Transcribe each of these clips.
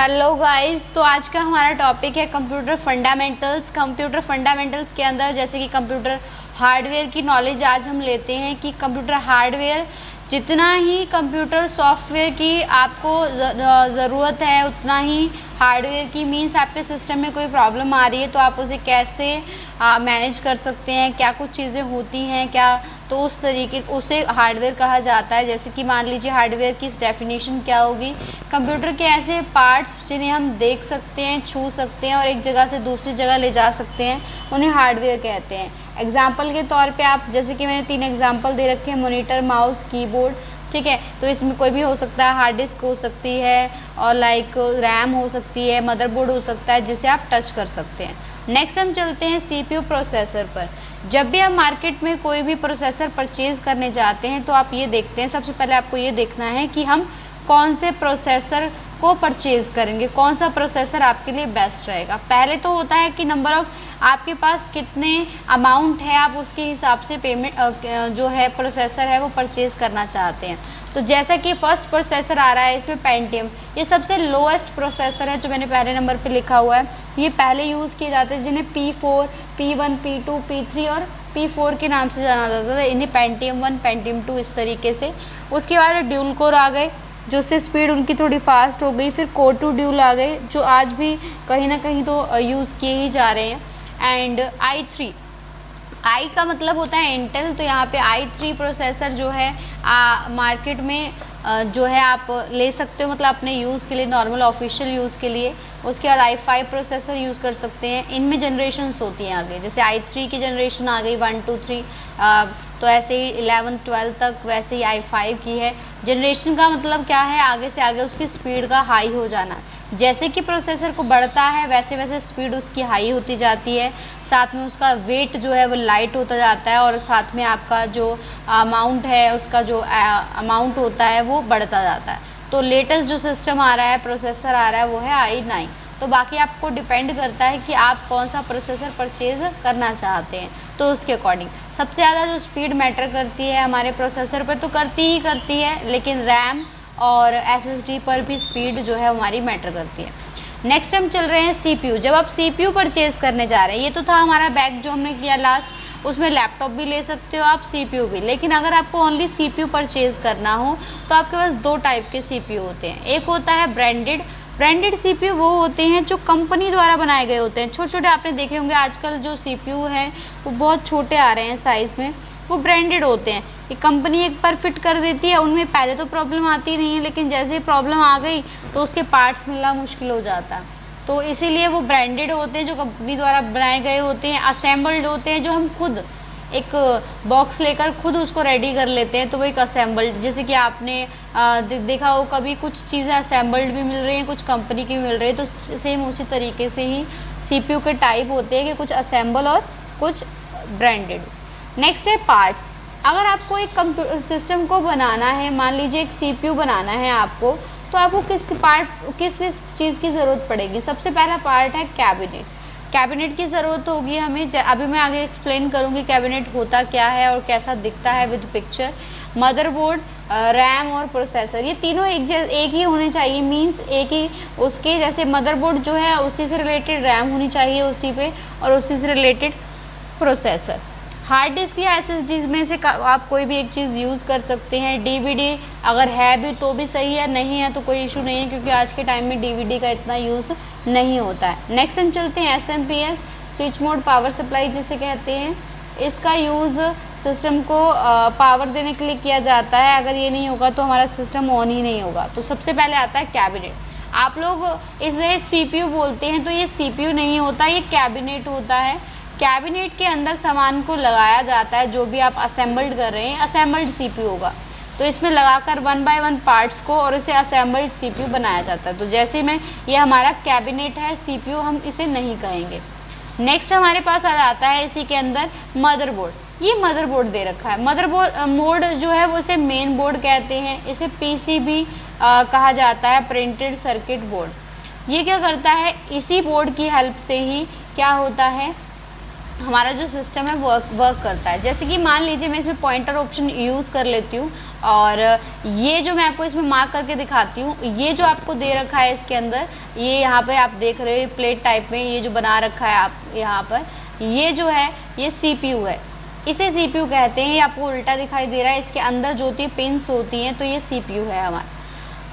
Hello guys, तो आज का हमारा टॉपिक है कंप्यूटर फंडामेंटल्स। कंप्यूटर फंडामेंटल्स के अंदर जैसे कि कंप्यूटर हार्डवेयर की नॉलेज आज हम लेते हैं कि कंप्यूटर हार्डवेयर जितना ही कंप्यूटर सॉफ्टवेयर की आपको ज़रूरत है उतना ही हार्डवेयर की। मीन्स आपके सिस्टम में कोई प्रॉब्लम आ रही है तो आप उसे कैसे मैनेज कर सकते हैं, क्या कुछ चीज़ें होती हैं क्या, तो उस तरीके उसे हार्डवेयर कहा जाता है। जैसे कि मान लीजिए हार्डवेयर की डेफिनेशन क्या होगी, कंप्यूटर के ऐसे पार्ट्स जिन्हें हम देख सकते हैं, छू सकते हैं और एक जगह से दूसरी जगह ले जा सकते हैं, उन्हें हार्डवेयर कहते हैं। एग्जाम्पल के तौर पे आप जैसे कि मैंने 3 एग्जाम्पल दे रखे हैं, मॉनिटर, माउस, कीबोर्ड, ठीक है। तो इसमें कोई भी हो सकता है, हार्ड डिस्क हो सकती है और लाइक रैम हो सकती है, मदरबोर्ड हो सकता है जिसे आप टच कर सकते हैं। नेक्स्ट हम चलते हैं सीपीयू प्रोसेसर पर। जब भी आप मार्केट में कोई भी प्रोसेसर परचेज़ करने जाते हैं तो आप ये देखते हैं, सबसे पहले आपको ये देखना है कि हम कौन से प्रोसेसर को परचेज़ करेंगे, कौन सा प्रोसेसर आपके लिए बेस्ट रहेगा। पहले तो होता है कि नंबर ऑफ़ आपके पास कितने अमाउंट है, आप उसके हिसाब से पेमेंट जो है प्रोसेसर है वो परचेज़ करना चाहते हैं। तो जैसा कि फर्स्ट प्रोसेसर आ रहा है इसमें पेंटियम, ये सबसे लोएस्ट प्रोसेसर है जो मैंने पहले नंबर पे लिखा हुआ है। ये पहले यूज़ किए जाते हैं जिन्हें P4, P1, P2, P3 और P4 के नाम से जाना जाता था। इन्हें पेंटियम 1, पेंटियम 2 इस तरीके से। उसके बाद ड्यूल कोर आ गए जो से स्पीड उनकी थोड़ी फास्ट हो गई। फिर कोर टू ड्यूल आ गए जो आज भी कहीं ना कहीं तो यूज़ किए ही जा रहे हैं। एंड i3, आई का मतलब होता है इंटेल, तो यहाँ पे i3 प्रोसेसर जो है मार्केट में जो है आप ले सकते हो, मतलब अपने यूज़ के लिए, नॉर्मल ऑफिशियल यूज़ के लिए। उसके बाद i5 प्रोसेसर यूज़ कर सकते हैं। इनमें जनरेशन्स होती हैं आगे, जैसे i3 की जनरेशन आ गई 1, 2, 3, तो ऐसे ही 11, 12 तक, वैसे ही i5 की है। जनरेशन का मतलब क्या है, आगे से आगे उसकी स्पीड का हाई हो जाना। जैसे कि प्रोसेसर को बढ़ता है वैसे वैसे स्पीड उसकी हाई होती जाती है, साथ में उसका वेट जो है वो लाइट होता जाता है और साथ में आपका जो अमाउंट है, उसका जो अमाउंट होता है वो बढ़ता जाता है। तो लेटेस्ट जो सिस्टम आ रहा है, प्रोसेसर आ रहा है, वो है i9। तो बाकी आपको डिपेंड करता है कि आप कौन सा प्रोसेसर परचेज़ करना चाहते हैं, तो उसके अकॉर्डिंग। सबसे ज़्यादा जो स्पीड मैटर करती है हमारे प्रोसेसर पर तो करती ही करती है, लेकिन रैम और SSD पर भी स्पीड जो है हमारी मैटर करती है। नेक्स्ट हम चल रहे हैं CPU। जब आप CPU परचेज़ करने जा रहे हैं, ये तो था हमारा बैग जो हमने किया लास्ट, उसमें लैपटॉप भी ले सकते हो आप, CPU भी। लेकिन अगर आपको ओनली CPU परचेज़ करना हो तो आपके पास 2 टाइप के CPU होते हैं। एक होता है ब्रांडेड CPU, वो होते हैं जो कंपनी द्वारा बनाए गए होते हैं। छोटे छोटे आपने देखे होंगे आजकल जो CPU हैं वो बहुत छोटे आ रहे हैं साइज़ में, वो ब्रांडेड होते हैं। ये कंपनी एक बार फिट कर देती है, उनमें पहले तो प्रॉब्लम आती नहीं है, लेकिन जैसे ही प्रॉब्लम आ गई तो उसके पार्ट्स मिलना मुश्किल हो जाता है। तो इसीलिए वो ब्रांडेड होते हैं, जो कंपनी द्वारा बनाए गए होते हैं, असेंबल्ड होते हैं, जो हम खुद एक बॉक्स लेकर खुद उसको रेडी कर लेते हैं, तो वो एक असेंबल्ड। जैसे कि आपने देखा हो कभी कुछ चीज़ें असेंबल्ड भी मिल रही हैं, कुछ कंपनी की मिल रही है, तो सेम उसी तरीके से ही CPU के टाइप होते हैं कि कुछ असेंबल और कुछ ब्रांडेड। नेक्स्ट है पार्ट्स। अगर आपको एक कंप्यूटर सिस्टम को बनाना है, मान लीजिए एक CPU बनाना है आपको, तो आपको किस किस चीज़ की ज़रूरत पड़ेगी। सबसे पहला पार्ट है कैबिनेट की ज़रूरत होगी हमें। अभी मैं आगे एक्सप्लेन करूँगी कैबिनेट होता क्या है और कैसा दिखता है विद पिक्चर। मदरबोर्ड, रैम और प्रोसेसर, ये तीनों एक ही होने चाहिए। मींस एक ही उसके जैसे मदरबोर्ड जो है उसी से रिलेटेड रैम होनी चाहिए उसी पे, और उसी से रिलेटेड प्रोसेसर। हार्ड डिस्क या SSD में से आप कोई भी एक चीज़ यूज़ कर सकते हैं। DVD अगर है भी तो भी सही है, नहीं है तो कोई इशू नहीं है, क्योंकि आज के टाइम में DVD का इतना यूज़ नहीं होता है। नेक्स्ट हम चलते हैं SMPS, switch mode power supply जिसे कहते हैं। इसका यूज़ सिस्टम को पावर देने के लिए किया जाता है। अगर ये नहीं होगा तो हमारा सिस्टम ऑन ही नहीं होगा। तो सबसे पहले आता है कैबिनेट। आप लोग इसे CPU बोलते हैं, तो ये CPU नहीं होता, ये कैबिनेट होता है। कैबिनेट के अंदर सामान को लगाया जाता है, जो भी आप असेंबल्ड कर रहे हैं, असेंबल्ड CPU होगा। तो इसमें लगाकर 1 बाय 1 पार्ट्स को और इसे असेंबल्ड CPU बनाया जाता है। तो जैसे में ये हमारा कैबिनेट है, CPU हम इसे नहीं कहेंगे। नेक्स्ट हमारे पास आ जाता है इसी के अंदर मदरबोर्ड। ये मदरबोर्ड दे रखा है। मदरबोर्ड जो है वो इसे मेन बोर्ड कहते हैं। इसे PCB कहा जाता है, प्रिंटेड सर्किट बोर्ड। ये क्या करता है, इसी बोर्ड की हेल्प से ही क्या होता है, हमारा जो सिस्टम है वर्क करता है। जैसे कि मान लीजिए मैं इसमें पॉइंटर ऑप्शन यूज़ कर लेती हूँ और ये जो मैं आपको इसमें मार्क करके दिखाती हूँ, ये जो आपको दे रखा है इसके अंदर, ये यहाँ पे आप देख रहे हो प्लेट टाइप में ये जो बना रखा है आप यहाँ पर, ये जो है ये CPU है, इसे CPU कहते हैं। ये आपको उल्टा दिखाई दे रहा है, इसके अंदर जो होती है पिंस होती हैं, तो ये CPU है हमारा।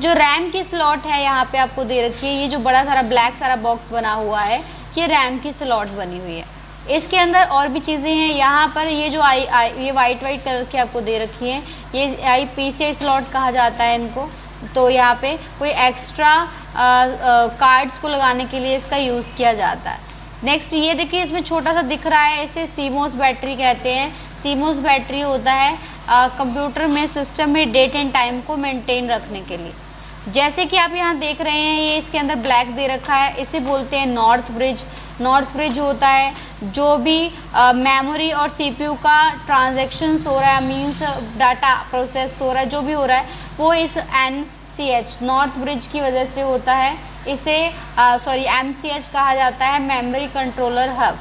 जो रैम की स्लॉट है यहाँ पे आपको दे रखी है, ये जो बड़ा सारा ब्लैक सारा बॉक्स बना हुआ है, ये रैम की स्लॉट बनी हुई है। इसके अंदर और भी चीज़ें हैं यहाँ पर, ये जो ये वाइट कलर की आपको दे रखी है, ये PCI स्लॉट कहा जाता है इनको। तो यहाँ पे कोई एक्स्ट्रा कार्ड्स को लगाने के लिए इसका यूज़ किया जाता है। नेक्स्ट ये देखिए इसमें छोटा सा दिख रहा है, इसे CMOS बैटरी कहते हैं। CMOS बैटरी होता है कंप्यूटर में सिस्टम में डेट एंड टाइम को मेंटेन रखने के लिए। जैसे कि आप यहाँ देख रहे हैं, ये इसके अंदर ब्लैक दे रखा है, इसे बोलते हैं नॉर्थ ब्रिज। नॉर्थ ब्रिज होता है जो भी मेमोरी और CPU का ट्रांजैक्शंस हो रहा है, मींस डाटा प्रोसेस हो रहा है, जो भी हो रहा है वो इस NCH नॉर्थ ब्रिज की वजह से होता है। इसे MCH कहा जाता है, मेमोरी कंट्रोलर हब।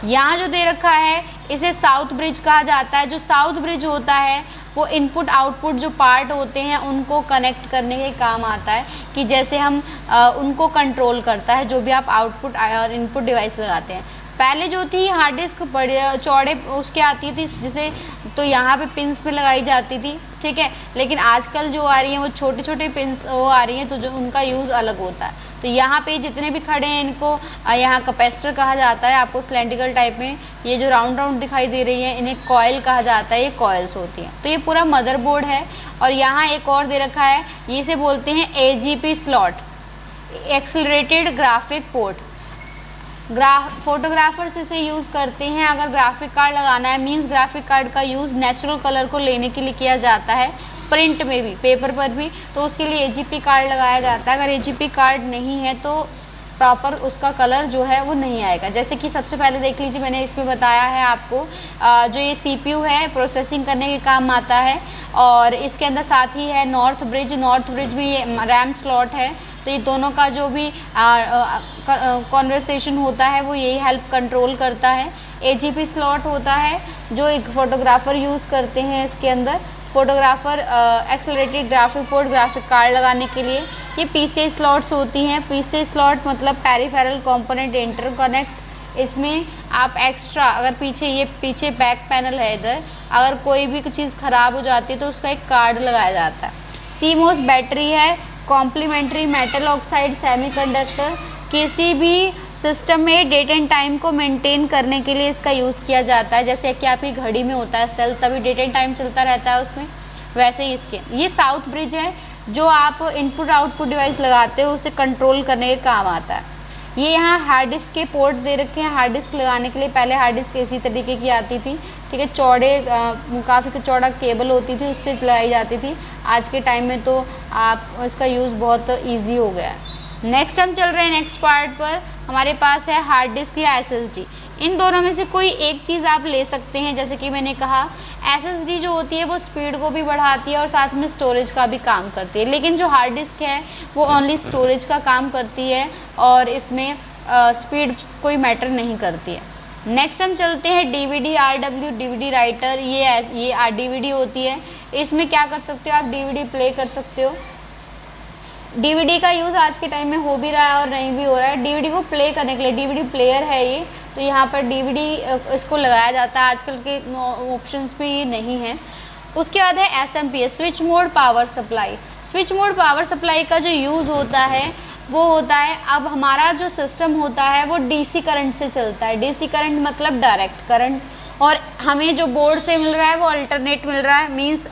यहाँ जो दे रखा है इसे साउथ ब्रिज कहा जाता है। जो साउथ ब्रिज होता है वो इनपुट आउटपुट जो पार्ट होते हैं उनको कनेक्ट करने के काम आता है, कि जैसे हम उनको कंट्रोल करता है जो भी आप आउटपुट और इनपुट डिवाइस लगाते हैं। पहले जो थी हार्ड डिस्क बड़े चौड़े उसके आती थी, जिसे तो यहाँ पे पिंस पे लगाई जाती थी, ठीक है। लेकिन आजकल जो आ रही हैं वो छोटे छोटे पिंस वो आ रही हैं, तो जो उनका यूज़ अलग होता है। तो यहाँ पे जितने भी खड़े हैं इनको यहाँ कैपेसिटर कहा जाता है। आपको सिलेंड्रिकल टाइप में ये जो राउंड राउंड दिखाई दे रही है इन्हें कॉयल कहा जाता है, ये कॉयल्स होती हैं। तो ये पूरा मदरबोर्ड है। और यहाँ एक और दे रखा है, ये इसे बोलते हैं AGP slot, accelerated graphic port. Photographers इसे यूज़ करते हैं अगर ग्राफिक कार्ड लगाना है, मींस ग्राफिक कार्ड का यूज़ नेचुरल कलर को लेने के लिए किया जाता है, प्रिंट में भी, पेपर पर भी, तो उसके लिए AGP कार्ड लगाया जाता है। अगर AGP कार्ड नहीं है तो प्रॉपर उसका कलर जो है वो नहीं आएगा। जैसे कि सबसे पहले देख लीजिए, मैंने इसमें बताया है आपको जो ये CPU है प्रोसेसिंग करने के काम आता है, और इसके अंदर साथ ही है नॉर्थ ब्रिज। नॉर्थ ब्रिज में ये रैम स्लॉट है, तो ये दोनों का जो भी कॉन्वर्सेशन होता है वो यही हेल्प कंट्रोल करता है। AGP स्लॉट होता है जो एक फ़ोटोग्राफ़र यूज़ करते हैं इसके अंदर, photographer accelerated graphic port graphic card लगाने के लिए। ये PCI स्लॉट्स होती हैं। PCI स्लॉट मतलब पेरिफेरल कंपोनेंट इंटरकनेक्ट। इसमें आप एक्स्ट्रा अगर पीछे बैक पैनल है इधर, अगर कोई भी चीज़ ख़राब हो जाती है तो उसका एक कार्ड लगाया जाता है। CMOS बैटरी है, कॉम्प्लीमेंट्री मेटल ऑक्साइड सेमीकंडक्टर। किसी भी सिस्टम में डेट एंड टाइम को मेंटेन करने के लिए इसका यूज़ किया जाता है। जैसे कि आपकी घड़ी में होता है सेल, तभी डेट एंड टाइम चलता रहता है उसमें, वैसे ही इसके ये साउथ ब्रिज है जो आप इनपुट आउटपुट डिवाइस लगाते हो उसे कंट्रोल करने के काम आता है। ये यहाँ हार्ड डिस्क के पोर्ट दे रखे हैं। हार्ड डिस्क लगाने के लिए पहले हार्ड डिस्क इसी तरीके की आती थी, ठीक है, काफ़ी चौड़ा केबल होती थी, उससे लगाई जाती थी। आज के टाइम में तो आप इसका यूज़ बहुत ईजी हो गया है। नेक्स्ट हम चल रहे हैं नेक्स्ट पार्ट पर। हमारे पास है हार्ड डिस्क या SSD। इन दोनों में से कोई एक चीज़ आप ले सकते हैं। जैसे कि मैंने कहा SSD जो होती है वो स्पीड को भी बढ़ाती है और साथ में स्टोरेज का भी काम करती है, लेकिन जो हार्ड डिस्क है वो ओनली स्टोरेज का काम करती है और इसमें स्पीड कोई मैटर नहीं करती है। नेक्स्ट हम चलते हैं DVD RW DVD राइटर। ये DVD होती है। इसमें क्या कर सकते हो आप, DVD प्ले कर सकते हो। DVD का यूज़ आज के टाइम में हो भी रहा है और नहीं भी हो रहा है। DVD को प्ले करने के लिए DVD प्लेयर है ये, तो यहाँ पर DVD इसको लगाया जाता है। आजकल के ऑप्शंस पे ये नहीं है। उसके बाद है SMPS switch mode power supply. Switch mode power supply का जो यूज़ होता है वो होता है, अब हमारा जो सिस्टम होता है वो DC करंट से चलता है। DC करंट मतलब डायरेक्ट करंट, और हमें जो बोर्ड से मिल रहा है वो अल्टरनेट मिल रहा है, मींस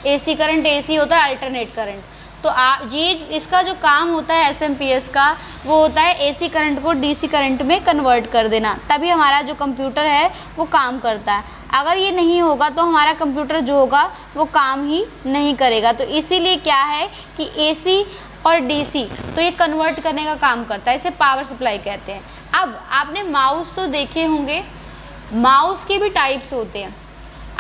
AC करंट AC होता है, अल्टरनेट करंट। तो ये इसका जो काम होता है SMPS का, वो होता है AC करंट को DC करंट में कन्वर्ट कर देना, तभी हमारा जो कंप्यूटर है वो काम करता है। अगर ये नहीं होगा तो हमारा कंप्यूटर जो होगा वो काम ही नहीं करेगा। तो इसीलिए क्या है कि AC और DC तो ये कन्वर्ट करने का काम करता है, इसे पावर सप्लाई कहते हैं। अब आपने माउस तो देखे होंगे, माउस के भी टाइप्स होते हैं।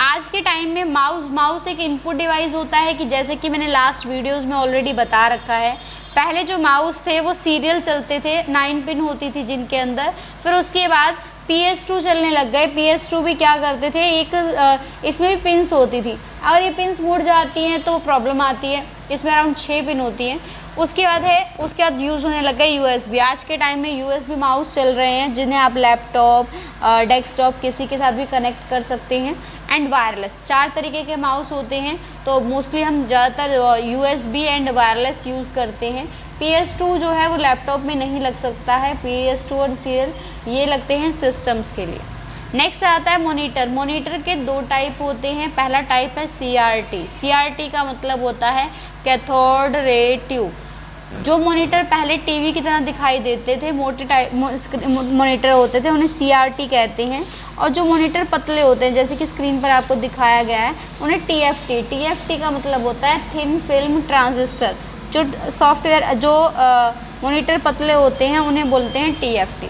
आज के टाइम में माउस एक इनपुट डिवाइस होता है, कि जैसे कि मैंने लास्ट वीडियोस में ऑलरेडी बता रखा है। पहले जो माउस थे वो सीरियल चलते थे, 9 पिन होती थी जिनके अंदर, फिर उसके बाद PS2 चलने लग गए। PS2 भी क्या करते थे, एक इसमें भी पिन्स होती थी, अगर ये पिन्स मुड़ जाती हैं तो प्रॉब्लम आती है। इसमें अराउंड 6 पिन होती हैं। उसके बाद यूज़ होने लग गए USB। आज के टाइम में USB माउस चल रहे हैं, जिन्हें आप लैपटॉप, डेस्कटॉप किसी के साथ भी कनेक्ट कर सकते हैं। एंड वायरलेस, 4 तरीके के माउस होते हैं, तो मोस्टली हम ज़्यादातर USB एंड वायरलेस यूज़ करते हैं। PS2 जो है वो लैपटॉप में नहीं लग सकता है। PS2 और सीरियल ये लगते हैं सिस्टम्स के लिए। नेक्स्ट आता है मॉनिटर। मॉनिटर के 2 टाइप होते हैं। पहला टाइप है CRT। CRT का मतलब होता है कैथोड रे ट्यूब। जो मॉनिटर पहले टीवी की तरह दिखाई देते थे, मोटे टाइप मॉनिटर होते थे, उन्हें CRT कहते हैं। और जो मॉनिटर पतले होते हैं, जैसे कि स्क्रीन पर आपको दिखाया गया है, उन्हें TFT का मतलब होता है थिन फिल्म ट्रांजिस्टर। जो सॉफ्टवेयर जो मॉनिटर पतले होते हैं उन्हें बोलते हैं TFT।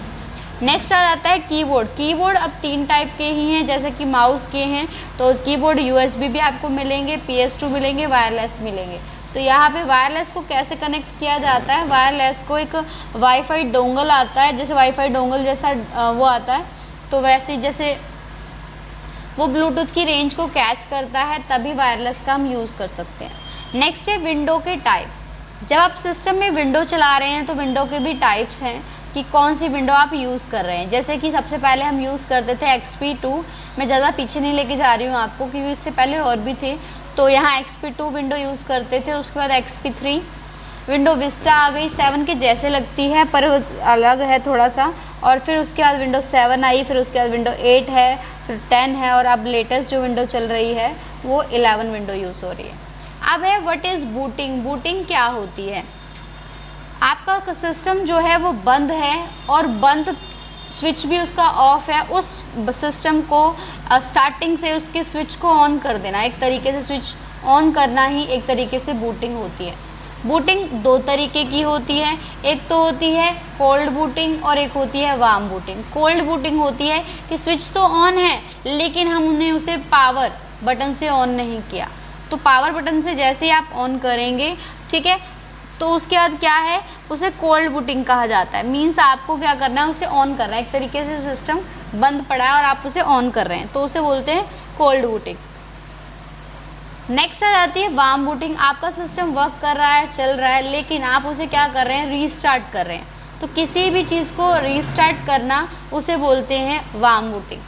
नेक्स्ट आ जाता है कीबोर्ड। कीबोर्ड अब 3 टाइप के ही हैं, जैसे कि माउस के हैं, तो कीबोर्ड USB भी आपको मिलेंगे, PS2 मिलेंगे, वायरलेस मिलेंगे। तो यहाँ पे वायरलेस को कैसे कनेक्ट किया जाता है, वायरलेस को एक वाईफाई डोंगल आता है, जैसे वाईफाई डोंगल जैसा वो आता है, तो वैसे जैसे वो ब्लूटूथ की रेंज को कैच करता है, तभी वायरलेस का हम यूज़ कर सकते हैं। नेक्स्ट है विंडो के टाइप। जब आप सिस्टम में विंडो चला रहे हैं तो विंडो के भी टाइप्स हैं कि कौन सी विंडो आप यूज़ कर रहे हैं। जैसे कि सबसे पहले हम यूज़ करते थे XP2। मैं ज़्यादा पीछे नहीं लेके जा रही हूँ आपको, क्योंकि इससे पहले और भी थे। तो यहाँ XP2 विंडो यूज़ करते थे। उसके बाद XP3, विंडो विस्टा आ गई, 7 के जैसे लगती है पर अलग है थोड़ा सा। और फिर उसके बाद विंडो 7 आई, फिर उसके बाद विंडो 8 है, फिर 10 है, और अब लेटेस्ट जो विंडो चल रही है वो 11 विंडो यूज़ हो रही है। अब है व्हाट इज़ बूटिंग। बूटिंग क्या होती है, आपका सिस्टम जो है वो बंद है और बंद स्विच भी उसका ऑफ है, उस सिस्टम को स्टार्टिंग से उसके स्विच को ऑन कर देना। एक तरीके से स्विच ऑन करना ही एक तरीके से बूटिंग होती है। बूटिंग 2 तरीके की होती है, एक तो होती है कोल्ड बूटिंग और एक होती है वार्म बूटिंग। कोल्ड बूटिंग होती है कि स्विच तो ऑन है लेकिन हमने उसे पावर बटन से ऑन नहीं किया। तो पावर बटन से जैसे ही आप ऑन करेंगे, ठीक है, तो उसके बाद क्या है, उसे कोल्ड बूटिंग कहा जाता है। मीन्स आपको क्या करना है, उसे ऑन करना है। एक तरीके से सिस्टम बंद पड़ा है और आप उसे ऑन कर रहे हैं, तो उसे बोलते हैं कोल्ड बूटिंग। नेक्स्ट आ जाती है वार्म बूटिंग। आपका सिस्टम वर्क कर रहा है, चल रहा है, लेकिन आप उसे क्या कर रहे हैं, रीस्टार्ट कर रहे हैं। तो किसी भी चीज़ को रीस्टार्ट करना उसे बोलते हैं वार्म बूटिंग।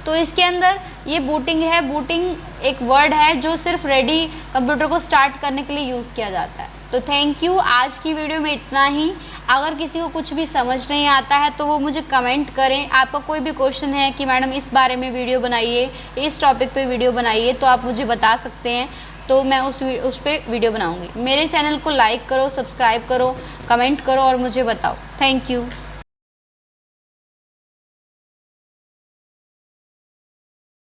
तो इसके अंदर ये बूटिंग है। बूटिंग एक वर्ड है जो सिर्फ रेडी कंप्यूटर को स्टार्ट करने के लिए यूज़ किया जाता है। तो थैंक यू, आज की वीडियो में इतना ही। अगर किसी को कुछ भी समझ नहीं आता है तो वो मुझे कमेंट करें। आपका कोई भी क्वेश्चन है कि मैडम इस बारे में वीडियो बनाइए, इस टॉपिक पे वीडियो बनाइए, तो आप मुझे बता सकते हैं, तो मैं उस पर वीडियो बनाऊंगी। मेरे चैनल को लाइक करो, सब्सक्राइब करो, कमेंट करो और मुझे बताओ। Thank you.